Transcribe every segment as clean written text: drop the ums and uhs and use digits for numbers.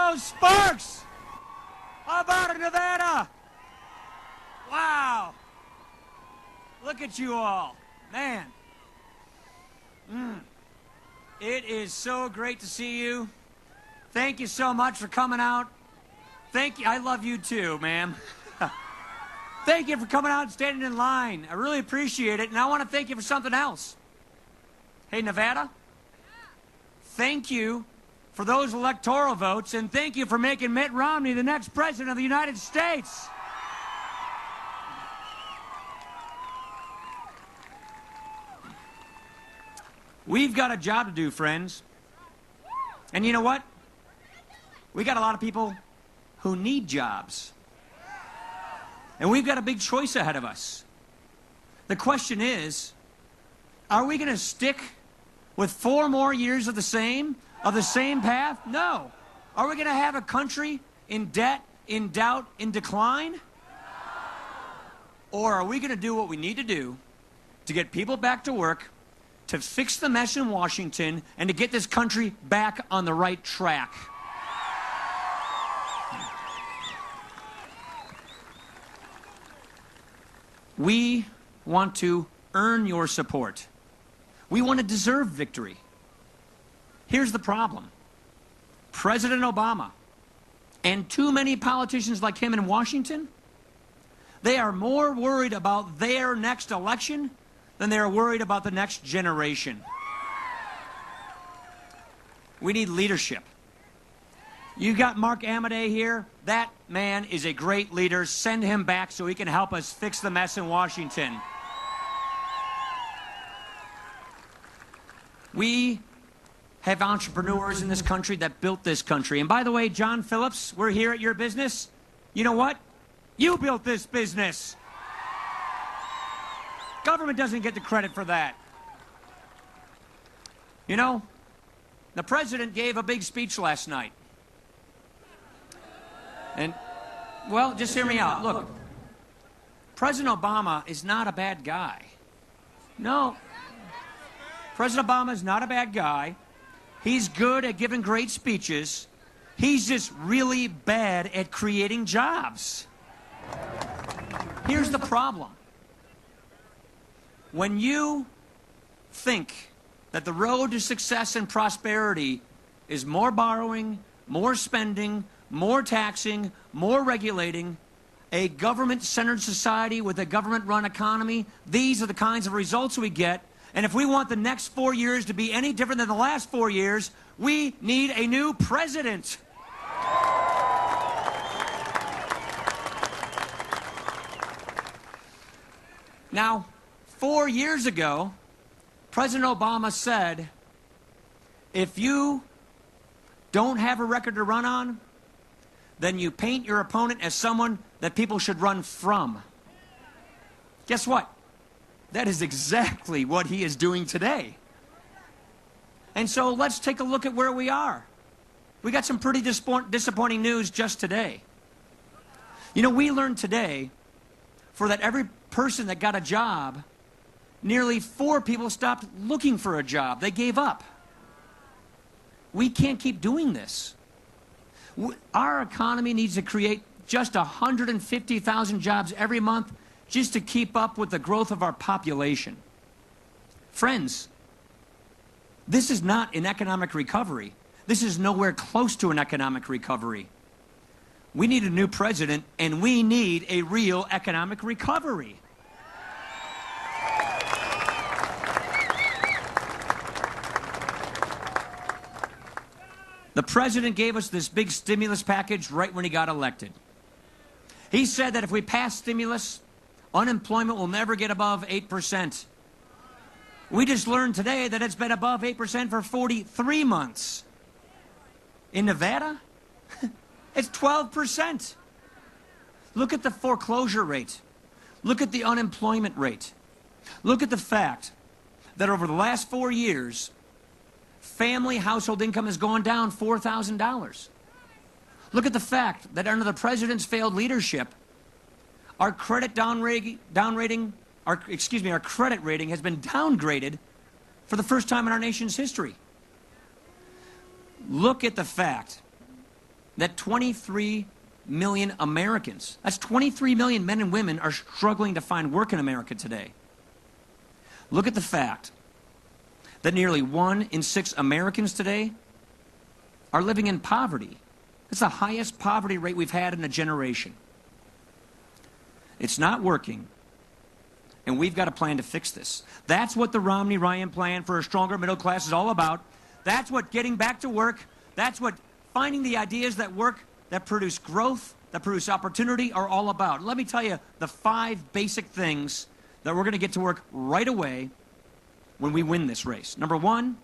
those sparks? How about it, Nevada? Wow. Look at you all. Man. It is so great to see you. Thank you so much for coming out. Thank you. I love you too, ma'am. Thank you for coming out and standing in line. I really appreciate it. And I want to thank you for something else. Hey, Nevada. Thank you for those electoral votes, and thank you for making Mitt Romney the next president of the United States. We've got a job to do, friends. And you know what? We got a lot of people who need jobs. And we've got a big choice ahead of us. The question is, are we going to stick with 4 more years of the same path? No. Are we going to have a country in debt, in doubt, in decline? Or are we going to do what we need to do to get people back to work, to fix the mess in Washington, and to get this country back on the right track? We want to earn your support. We want to deserve victory. Here's the problem. President Obama and too many politicians like him in Washington, they are more worried about their next election than they are worried about the next generation. We need leadership. You got Mark Amadei here. That man is a great leader. Send him back so he can help us fix the mess in Washington. We have entrepreneurs in this country that built this country. And by the way, John Phillips, we're here at your business. You know what? You built this business. Government doesn't get the credit for that. You know, the president gave a big speech last night. And, well, just hear me out. Look, President Obama is not a bad guy. No. President Obama is not a bad guy. He's good at giving great speeches. He's just really bad at creating jobs. Here's the problem. When you think that the road to success and prosperity is more borrowing, more spending, more taxing, more regulating, a government-centered society with a government-run economy, these are the kinds of results we get. And if we want the next 4 years to be any different than the last 4 years, we need a new president. Now, 4 years ago, President Obama said, if you don't have a record to run on, then you paint your opponent as someone that people should run from. Guess what? That is exactly what he is doing today. And so let's take a look at where we are. We got some pretty disappointing news just today. You know, we learned today for that every person that got a job, nearly 4 people stopped looking for a job. They gave up. We can't keep doing this. Our economy needs to create just 150,000 jobs every month just to keep up with the growth of our population. Friends, this is not an economic recovery. This is nowhere close to an economic recovery. We need a new president, and we need a real economic recovery. The president gave us this big stimulus package right when he got elected. He said that if we pass stimulus, unemployment will never get above 8%. We just learned today that it's been above 8% for 43 months. In Nevada, it's 12%. Look at the foreclosure rate. Look at the unemployment rate. Look at the fact that over the last 4 years, family household income has gone down $4,000. Look at the fact that under the president's failed leadership, our credit rating has been downgraded for the first time in our nation's history. Look at the fact that 23 million Americans, that's 23 million men and women, are struggling to find work in America today. Look at the fact that nearly 1 in 6 Americans today are living in poverty. It's the highest poverty rate we've had in a generation. It's not working, and we've got a plan to fix this. That's what the Romney-Ryan plan for a stronger middle class is all about. That's what getting back to work, that's what finding the ideas that work, that produce growth, that produce opportunity are all about. Let me tell you the 5 basic things that we're going to get to work right away when we win this race. Number 1,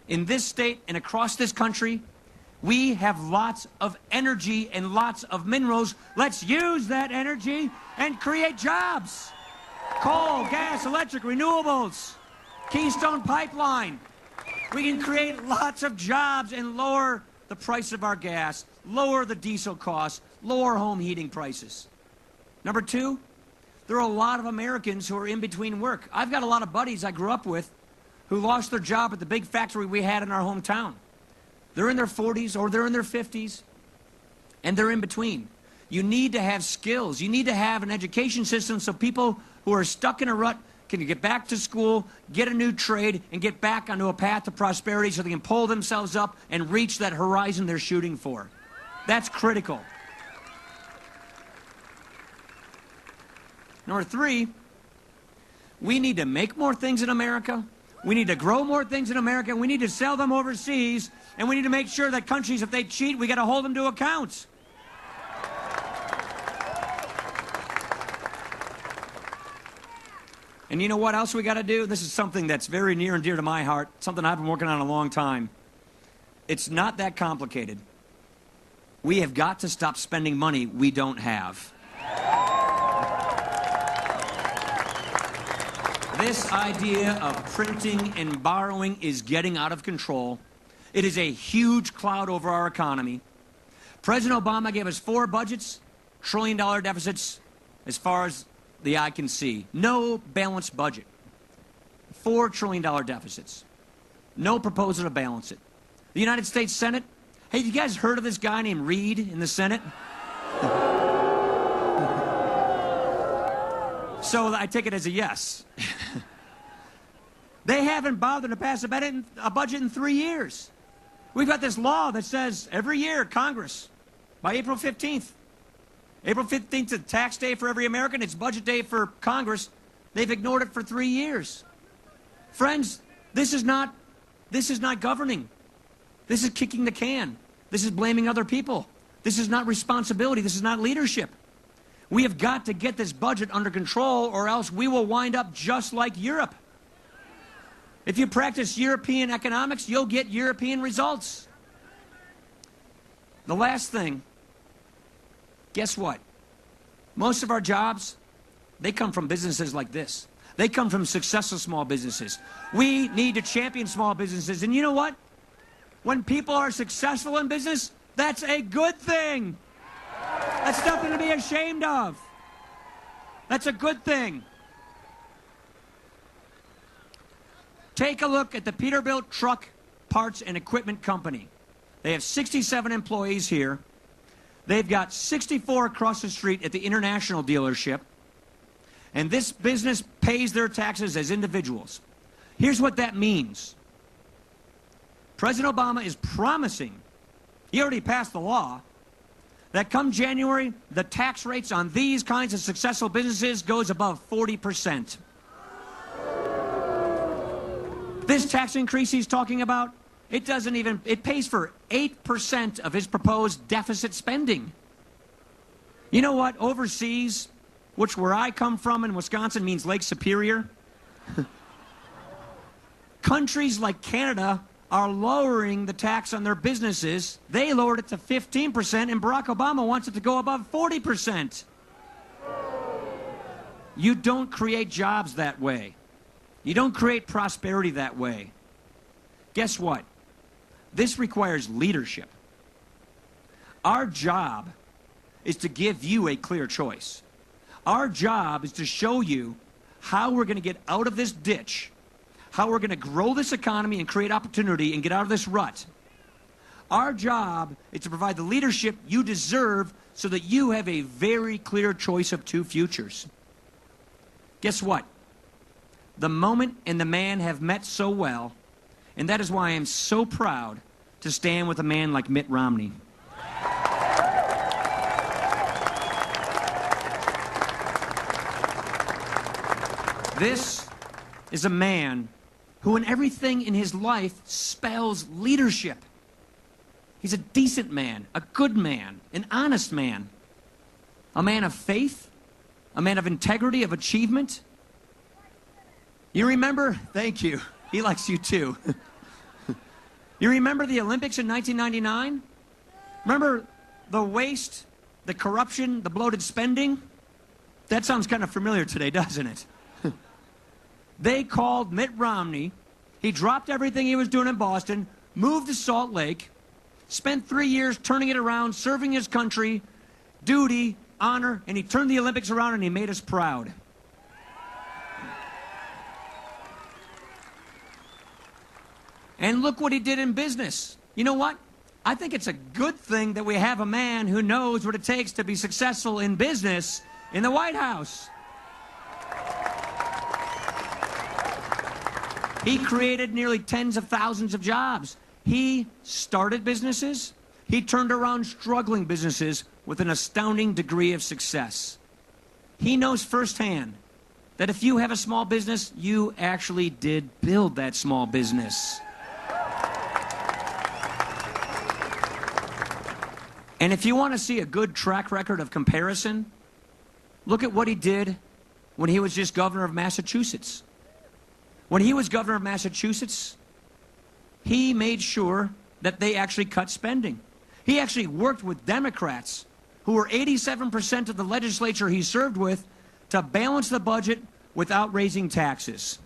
in this state and across this country, we have lots of energy and lots of minerals. Let's use that energy and create jobs. Coal, gas, electric, renewables, Keystone Pipeline. We can create lots of jobs and lower the price of our gas, lower the diesel costs, lower home heating prices. Number 2, there are a lot of Americans who are in between work. I've got a lot of buddies I grew up with who lost their job at the big factory we had in our hometown. They're in their 40s or they're in their 50s, and they're in between. You need to have skills. You need to have an education system so people who are stuck in a rut can get back to school, get a new trade, and get back onto a path to prosperity so they can pull themselves up and reach that horizon they're shooting for. That's critical. Number 3, we need to make more things in America. We need to grow more things in America. We need to sell them overseas. And we need to make sure that countries, if they cheat, we got to hold them to account. And you know what else we got to do? This is something that's very near and dear to my heart, something I've been working on a long time. It's not that complicated. We have got to stop spending money we don't have. This idea of printing and borrowing is getting out of control. It is a huge cloud over our economy. President Obama gave us 4 budgets, trillion-dollar deficits, as far as the eye can see. No balanced budget. $4 trillion deficits. No proposal to balance it. The United States Senate, hey, you guys heard of this guy named Reid in the Senate? So I take it as a yes. They haven't bothered to pass a budget in 3 years. We've got this law that says every year, Congress, by April 15th, April 15th is tax day for every American. It's budget day for Congress. They've ignored it for 3 years. Friends, this is not governing. This is kicking the can. This is blaming other people. This is not responsibility. This is not leadership. We have got to get this budget under control, or else we will wind up just like Europe. If you practice European economics, you'll get European results. The last thing, guess what? Most of our jobs, they come from businesses like this. They come from successful small businesses. We need to champion small businesses. And you know what? When people are successful in business, that's a good thing. That's nothing to be ashamed of. That's a good thing. Take a look at the Peterbil Truck Parts and Equipment Company. They have 67 employees here. They've got 64 across the street at the international dealership. And this business pays their taxes as individuals. Here's what that means. President Obama is promising, he already passed the law, that come January, the tax rates on these kinds of successful businesses goes above 40%. This tax increase he's talking about, it pays for 8% of his proposed deficit spending. You know what? Overseas, which where I come from in Wisconsin means Lake Superior, countries like Canada are lowering the tax on their businesses. They lowered it to 15%, and Barack Obama wants it to go above 40%. You don't create jobs that way. You don't create prosperity that way. Guess what? This requires leadership. Our job is to give you a clear choice. Our job is to show you how we're going to get out of this ditch, how we're going to grow this economy and create opportunity and get out of this rut. Our job is to provide the leadership you deserve so that you have a very clear choice of two futures. Guess what? The moment and the man have met so well, and that is why I am so proud to stand with a man like Mitt Romney. This is a man who in everything in his life spells leadership. He's a decent man, a good man, an honest man, a man of faith, a man of integrity, of achievement. You remember? Thank you. He likes you too. You remember the Olympics in 1999? Remember the waste, the corruption, the bloated spending? That sounds kind of familiar today, doesn't it? They called Mitt Romney. He dropped everything he was doing in Boston, moved to Salt Lake, spent 3 years turning it around, serving his country, duty, honor, and he turned the Olympics around and he made us proud. And look what he did in business. You know what? I think it's a good thing that we have a man who knows what it takes to be successful in business in the White House. He created nearly tens of thousands of jobs. He started businesses. He turned around struggling businesses with an astounding degree of success. He knows firsthand that if you have a small business, you actually did build that small business. And if you want to see a good track record of comparison, look at what he did when he was just governor of Massachusetts. When he was governor of Massachusetts, he made sure that they actually cut spending. He actually worked with Democrats, who were 87% of the legislature he served with, to balance the budget without raising taxes.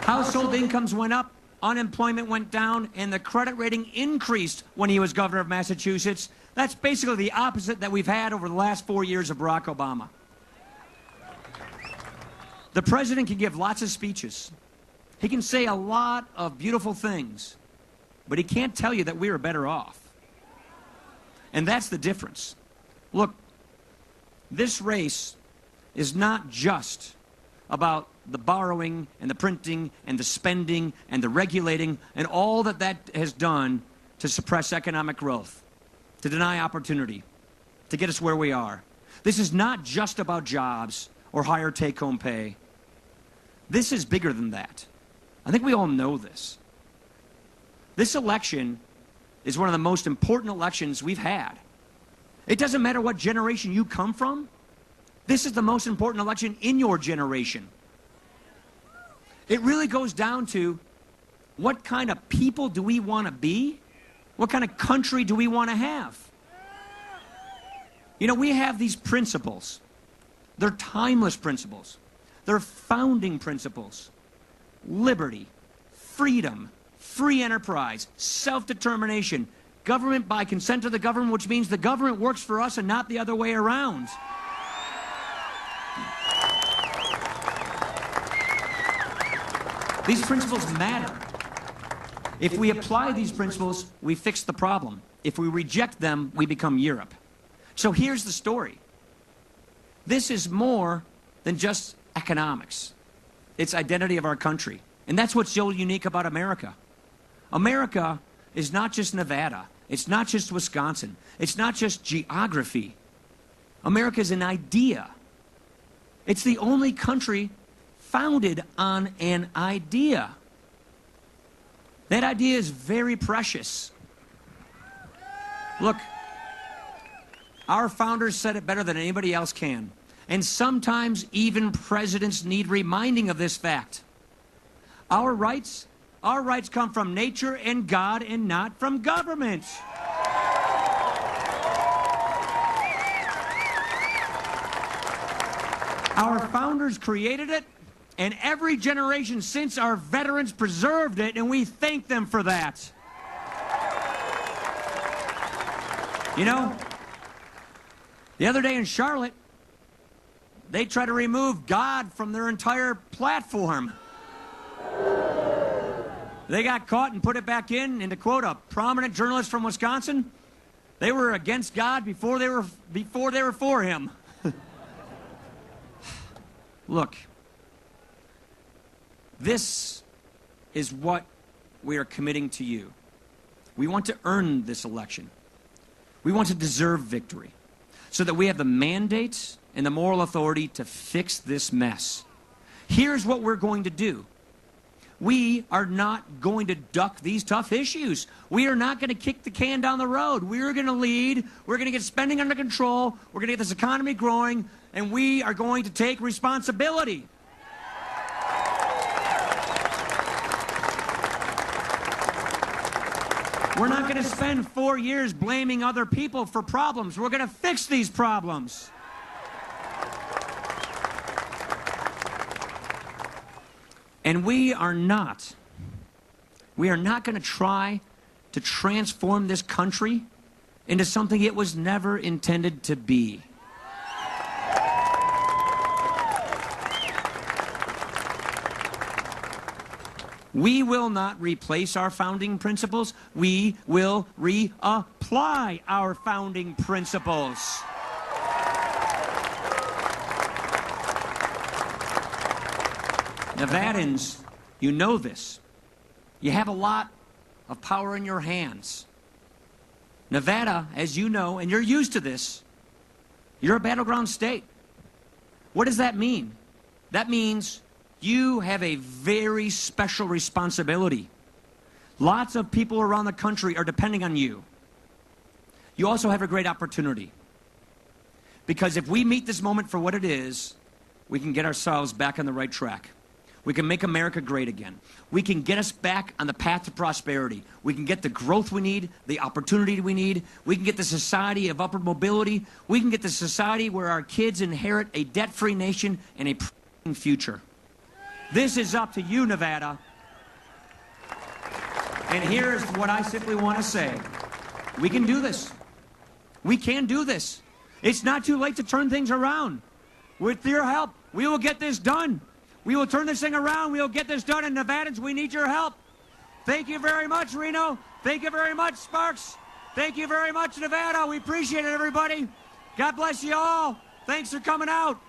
Household incomes went up, unemployment went down, and the credit rating increased when he was governor of Massachusetts. That's basically the opposite that we've had over the last 4 years of Barack Obama. The president can give lots of speeches. He can say a lot of beautiful things, but he can't tell you that we are better off. And that's the difference. Look, this race is not just about the borrowing and the printing and the spending and the regulating and all that that has done to suppress economic growth, to deny opportunity, to get us where we are. This is not just about jobs or higher take-home pay. This is bigger than that. I think we all know this. This election is one of the most important elections we've had. It doesn't matter what generation you come from. This is the most important election in your generation. It really goes down to what kind of people do we want to be? What kind of country do we want to have? You know, we have these principles. They're timeless principles. They're founding principles. Liberty, freedom, free enterprise, self-determination, government by consent of the government, which means the government works for us and not the other way around. These principles matter. If we apply these principles, we fix the problem. If we reject them, we become Europe. So here's the story. This is more than just economics. It's identity of our country. And that's what's so unique about America. America is not just Nevada. It's not just Wisconsin. It's not just geography. America is an idea. It's the only country founded on an idea. That idea is very precious. Look, our founders said it better than anybody else can. And sometimes even presidents need reminding of this fact. Our rights come from nature and God and not from government. Our founders created it, and every generation since our veterans preserved it, and we thank them for that. You know, the other day in Charlotte, they try to remove God from their entire platform. They got caught and put it back in. And to quote a prominent journalist from Wisconsin, they were against God before they were for him. Look, this is what we are committing to you. We want to earn this election. We want to deserve victory so that we have the mandates and the moral authority to fix this mess. Here's what we're going to do. We are not going to duck these tough issues. We are not going to kick the can down the road. We're going to lead. We're going to get spending under control. We're going to get this economy growing, and we are going to take responsibility. We're not going to spend 4 years blaming other people for problems. We're going to fix these problems. And we are not going to try to transform this country into something it was never intended to be. We will not replace our founding principles. We will reapply our founding principles. Nevadans, you know this. You have a lot of power in your hands. Nevada, as you know, and you're used to this, you're a battleground state. What does that mean? That means you have a very special responsibility. Lots of people around the country are depending on you. You also have a great opportunity. Because if we meet this moment for what it is, we can get ourselves back on the right track. We can make America great again. We can get us back on the path to prosperity. We can get the growth we need, the opportunity we need. We can get the society of upward mobility. We can get the society where our kids inherit a debt-free nation and a future. This is up to you, Nevada. And here's what I simply want to say. We can do this. We can do this. It's not too late to turn things around. With your help, we will get this done. We will turn this thing around. We will get this done. And Nevadans, we need your help. Thank you very much, Reno. Thank you very much, Sparks. Thank you very much, Nevada. We appreciate it, everybody. God bless you all. Thanks for coming out.